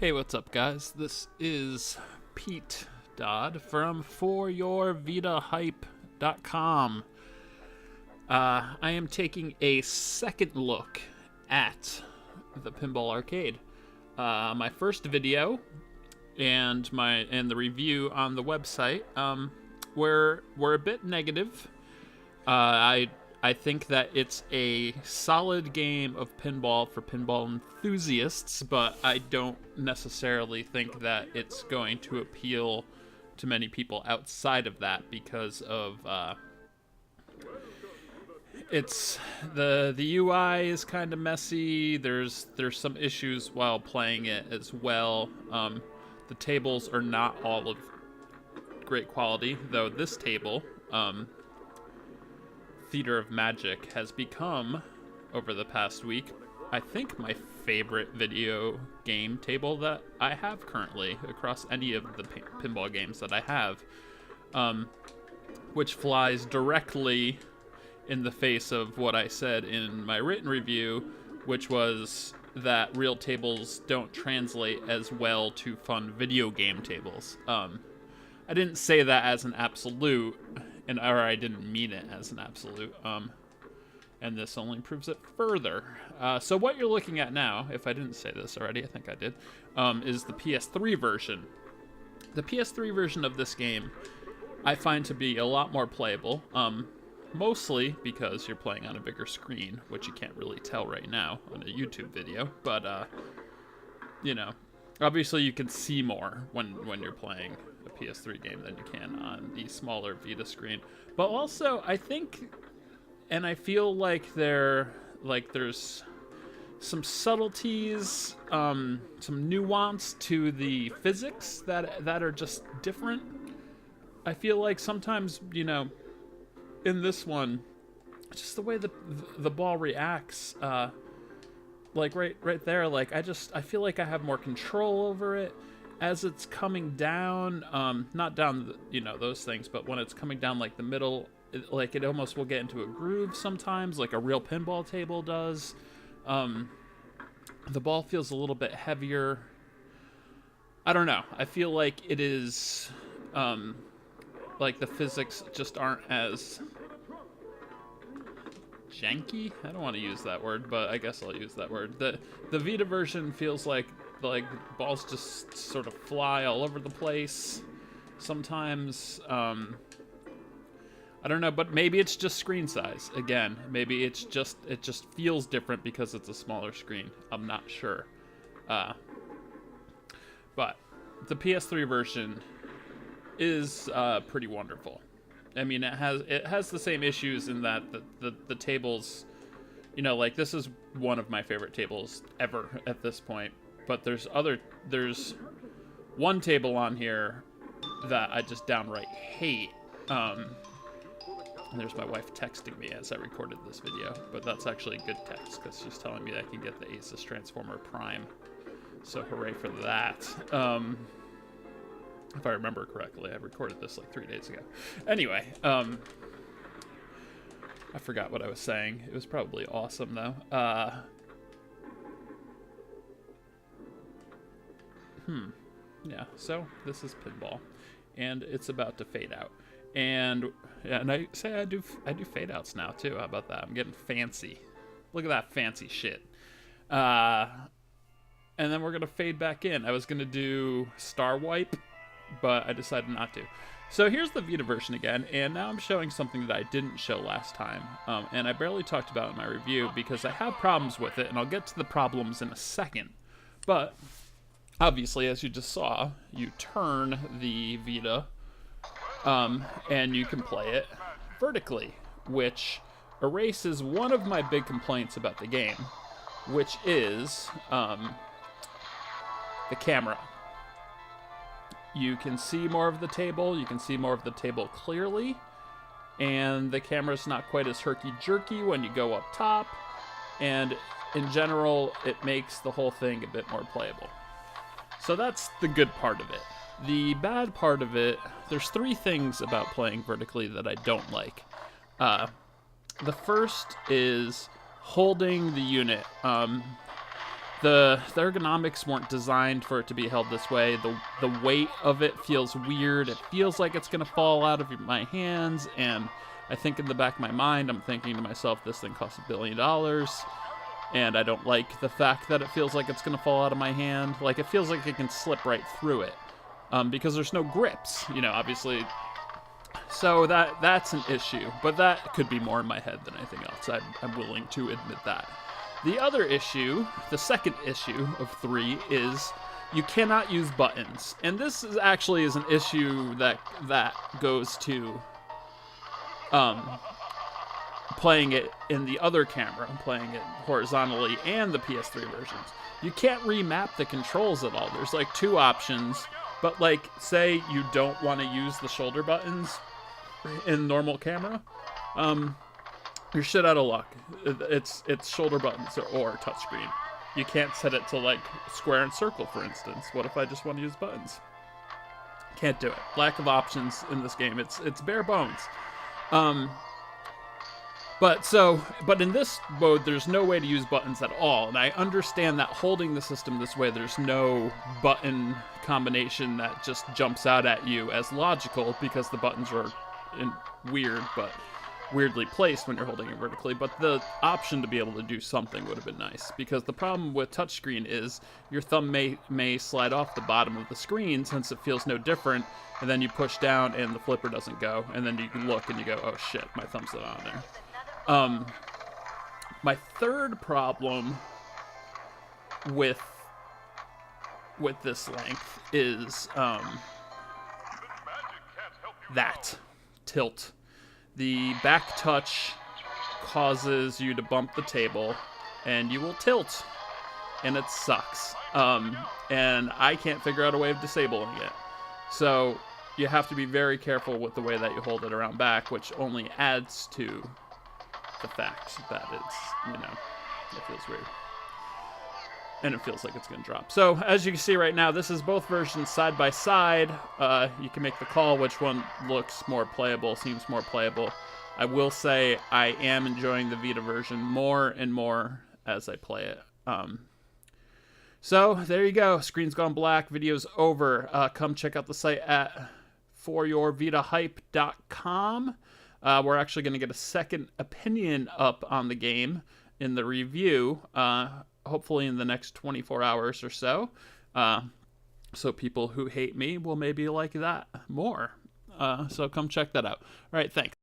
Hey, what's up, guys? This is Pete Dodd from foryourvitahype.com. I am taking a second look at the Pinball Arcade. My first video and the review on the website were a bit negative. I think that it's a solid game of pinball for pinball enthusiasts, but I don't necessarily think that it's going to appeal to many people outside of that because of it's the UI is kind of messy. There's some issues while playing it as well. The tables are not all of great quality, though this table, Theater of Magic, has become, over the past week, I think my favorite video game table that I have currently across any of the pinball games that I have, which flies directly in the face of what I said in my written review, which was that real tables don't translate as well to fun video game tables. I didn't say that as an absolute, or I didn't mean it as an absolute, and this only proves it further. So what you're looking at now, if I didn't say this already, I think I did, is the PS3 version. The PS3 version of this game I find to be a lot more playable, mostly because you're playing on a bigger screen, which you can't really tell right now on a YouTube video, but, you know, obviously you can see more when you're playing a PS3 game than you can on the smaller Vita screen. But also, I think, and I feel like there's some subtleties, some nuance to the physics that are just different. I feel like sometimes, you know, in this one, just the way the ball reacts, like right there, like I feel like I have more control over it as it's coming down, not down, you know, those things, but when it's coming down like the middle, it almost will get into a groove sometimes, like a real pinball table does. The ball feels a little bit heavier. I don't know. I feel like it is, like the physics just aren't as janky. I don't want to use that word, but I guess I'll use that word. The Vita version feels like balls just sort of fly all over the place sometimes. I don't know, but maybe it's just screen size. Again, maybe it just feels different because it's a smaller screen. I'm not sure. But the PS3 version is pretty wonderful. I mean, it has the same issues in that the tables, you know, like this is one of my favorite tables ever at this point. But there's one table on here that I just downright hate. And there's my wife texting me as I recorded this video, but that's actually a good text because she's telling me that I can get the Asus Transformer Prime. So hooray for that. If I remember correctly, I recorded this like 3 days ago. Anyway, I forgot what I was saying. It was probably awesome though. Yeah, so this is pinball, and it's about to fade out. And yeah, and I say I do fade outs now too. How about that? I'm getting fancy. Look at that fancy shit. And then we're gonna fade back in. I was gonna do Star Wipe, but I decided not to. So here's the Vita version again, and now I'm showing something that I didn't show last time, and I barely talked about it in my review because I have problems with it, and I'll get to the problems in a second. But obviously, as you just saw, you turn the Vita, and you can play it vertically, which erases one of my big complaints about the game, which is the camera. You can see more of the table, you can see more of the table clearly, and the camera's not quite as herky-jerky when you go up top, and in general, it makes the whole thing a bit more playable. So that's the good part of it. The bad part of it, there's three things about playing vertically that I don't like. The first is holding the unit. the ergonomics weren't designed for it to be held this way. The weight of it feels weird. It feels like it's gonna fall out of my hands, and I think in the back of my mind, I'm thinking to myself, this thing costs $1 billion, and I don't like the fact that it feels like it's gonna fall out of my hand. Like, it feels like it can slip right through it, because there's no grips, you know, obviously. So that's an issue, but that could be more in my head than anything else. I'm willing to admit that. The other issue, the second issue of 3, is you cannot use buttons. And this is actually an issue that goes to playing it in the other camera, playing it horizontally, and the PS3 versions. You can't remap the controls at all. There's like 2 options, but like, say you don't want to use the shoulder buttons in normal camera, you're shit out of luck. It's shoulder buttons or touchscreen. You can't set it to like square and circle, for instance. What if I just want to use buttons? Can't do it. Lack of options in this game. It's bare bones. But in this mode, there's no way to use buttons at all. And I understand that holding the system this way, there's no button combination that just jumps out at you as logical, because the buttons are weirdly placed when you're holding it vertically. But the option to be able to do something would have been nice, because the problem with touchscreen is your thumb may slide off the bottom of the screen, since it feels no different, and then you push down and the flipper doesn't go, and then you can look and you go, oh shit, my thumb's not on there. My third problem with this length is that tilt. The back touch causes you to bump the table, and you will tilt, and it sucks. And I can't figure out a way of disabling it. So you have to be very careful with the way that you hold it around back, which only adds to the fact that it's, you know, it feels weird. And it feels like it's going to drop. So, as you can see right now, this is both versions side by side. You can make the call which one looks more playable, seems more playable. I will say I am enjoying the Vita version more and more as I play it. So, there you go. Screen's gone black. Video's over. Come check out the site at foryourvitahype.com. We're actually going to get a second opinion up on the game in the review, hopefully in the next 24 hours or so. So people who hate me will maybe like that more. So come check that out. All right, thanks.